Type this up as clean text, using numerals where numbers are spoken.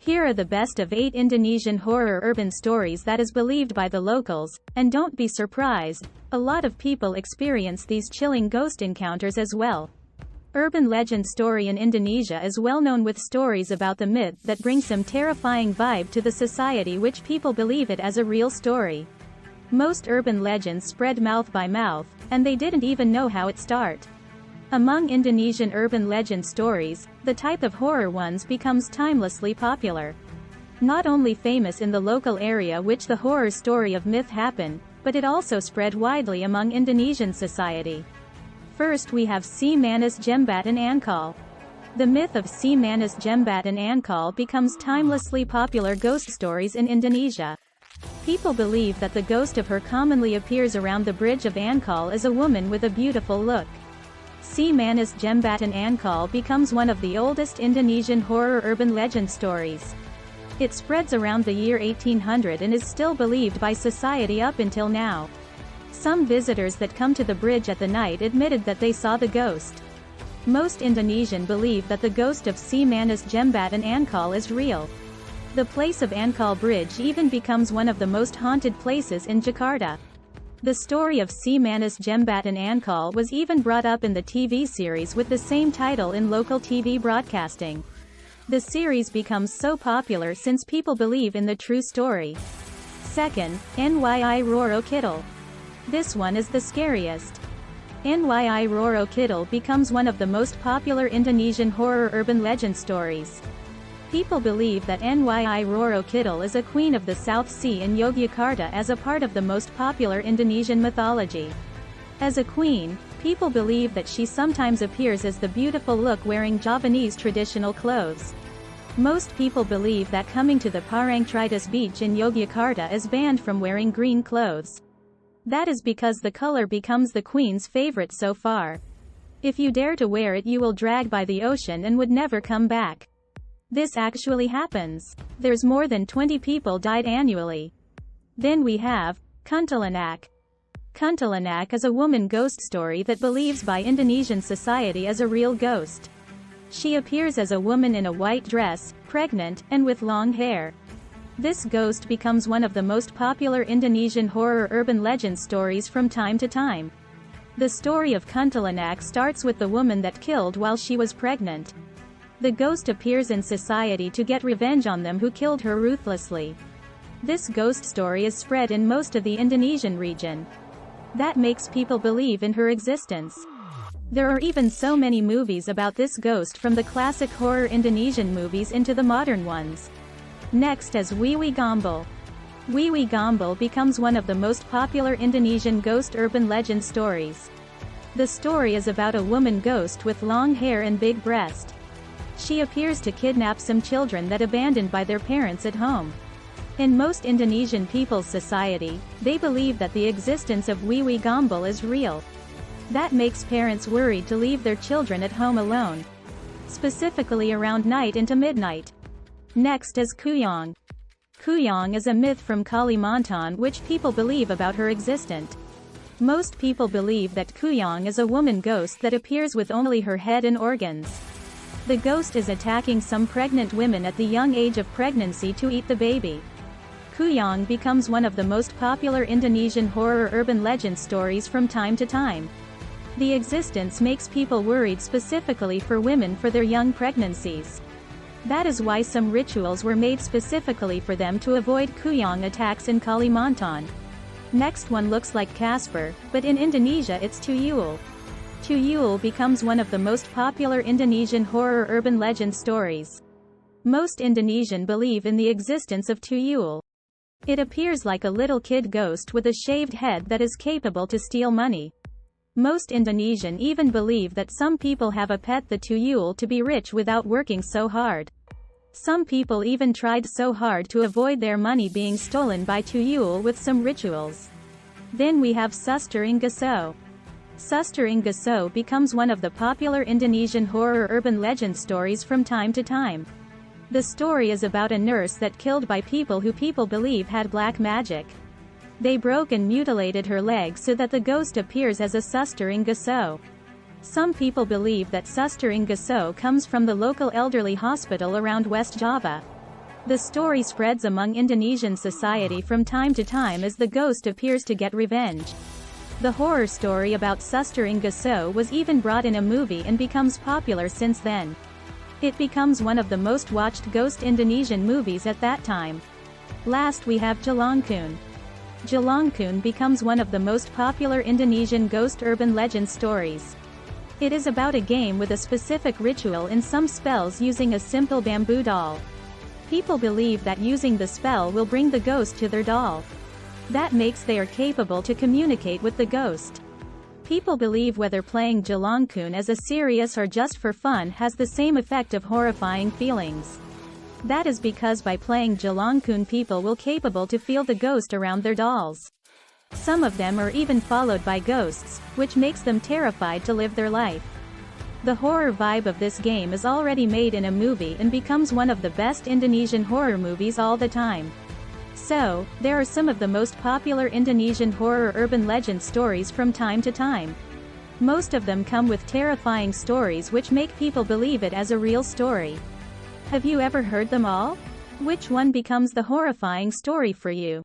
Here are the best of 8 Indonesian horror urban stories that is believed by the locals, and don't be surprised, a lot of people experience these chilling ghost encounters as well. Urban legend story in Indonesia is well known with stories about the myth that brings some terrifying vibe to the society which people believe it as a real story. Most urban legends spread mouth by mouth, and they didn't even know how it started. Among Indonesian urban legend stories, the type of horror ones becomes timelessly popular. Not only famous in the local area which the horror story of myth happened, but it also spread widely among Indonesian society. First we have Si Manis Jembatan Ankal. The myth of Si Manis Jembatan Ankal becomes timelessly popular ghost stories in Indonesia. People believe that the ghost of her commonly appears around the bridge of Ankal as a woman with a beautiful look. Si Manis Jembatan Ankal becomes one of the oldest Indonesian horror urban legend stories. It spreads around the year 1800 and is still believed by society up until now. Some visitors that come to the bridge at the night admitted that they saw the ghost. Most Indonesian believe that the ghost of Si Manis Jembatan Ankal is real. The place of Ankal Bridge even becomes one of the most haunted places in Jakarta. The story of Si Manis Jembatan Ankal was even brought up in the TV series with the same title in local TV broadcasting. The series becomes so popular since people believe in the true story. Second, Nyi Roro Kidul. This one is the scariest. Nyi Roro Kidul becomes one of the most popular Indonesian horror urban legend stories. People believe that Nyi Roro Kidul is a queen of the South Sea in Yogyakarta as a part of the most popular Indonesian mythology. As a queen, people believe that she sometimes appears as the beautiful look wearing Javanese traditional clothes. Most people believe that coming to the Parangtritis beach in Yogyakarta is banned from wearing green clothes. That is because the color becomes the queen's favorite so far. If you dare to wear it you will drag by the ocean and would never come back. This actually happens. There's more than 20 people died annually. Then we have Kuntilanak. Kuntilanak is a woman ghost story that believes by Indonesian society as a real ghost. She appears as a woman in a white dress, pregnant, and with long hair. This ghost becomes one of the most popular Indonesian horror urban legend stories from time to time. The story of Kuntilanak starts with the woman that killed while she was pregnant. The ghost appears in society to get revenge on them who killed her ruthlessly. This ghost story is spread in most of the Indonesian region. That makes people believe in her existence. There are even so many movies about this ghost from the classic horror Indonesian movies into the modern ones. Next is Wiwi Gombel. Wiwi Gombel becomes one of the most popular Indonesian ghost urban legend stories. The story is about a woman ghost with long hair and big breast. She appears to kidnap some children that abandoned by their parents at home. In most Indonesian people's society, they believe that the existence of Wiwi Gombel is real. That makes parents worried to leave their children at home alone, specifically around night into midnight. Next is Kuyong. Kuyong is a myth from Kalimantan which people believe about her existence. Most people believe that Kuyong is a woman ghost that appears with only her head and organs. The ghost is attacking some pregnant women at the young age of pregnancy to eat the baby. Kuyong becomes one of the most popular Indonesian horror urban legend stories from time to time. The existence makes people worried specifically for women for their young pregnancies. That is why some rituals were made specifically for them to avoid Kuyong attacks in Kalimantan. Next one looks like Casper, but in Indonesia it's Tuyul. Tuyul becomes one of the most popular Indonesian horror urban legend stories. Most Indonesian believe in the existence of Tuyul. It appears like a little kid ghost with a shaved head that is capable to steal money. Most Indonesian even believe that some people have a pet the Tuyul to be rich without working so hard. Some people even tried so hard to avoid their money being stolen by Tuyul with some rituals. Then we have Suster Inggeso. Suster Inggeso becomes one of the popular Indonesian horror urban legend stories from time to time. The story is about a nurse that killed by people who people believe had black magic. They broke and mutilated her leg so that the ghost appears as a Suster Inggeso. Some people believe that Suster Inggeso comes from the local elderly hospital around West Java. The story spreads among Indonesian society from time to time as the ghost appears to get revenge. The horror story about Suster Inggeso was even brought in a movie and becomes popular since then. It becomes one of the most watched ghost Indonesian movies at that time. Last we have Jelangkung. Jelangkung becomes one of the most popular Indonesian ghost urban legend stories. It is about a game with a specific ritual and some spells using a simple bamboo doll. People believe that using the spell will bring the ghost to their doll. That makes they are capable to communicate with the ghost. People believe whether playing Jelangkung as a serious or just for fun has the same effect of horrifying feelings. That is because by playing Jelangkung people will capable to feel the ghost around their dolls. Some of them are even followed by ghosts, which makes them terrified to live their life. The horror vibe of this game is already made in a movie and becomes one of the best Indonesian horror movies all the time. So, there are some of the most popular Indonesian horror urban legend stories from time to time. Most of them come with terrifying stories which make people believe it as a real story. Have you ever heard them all? Which one becomes the horrifying story for you?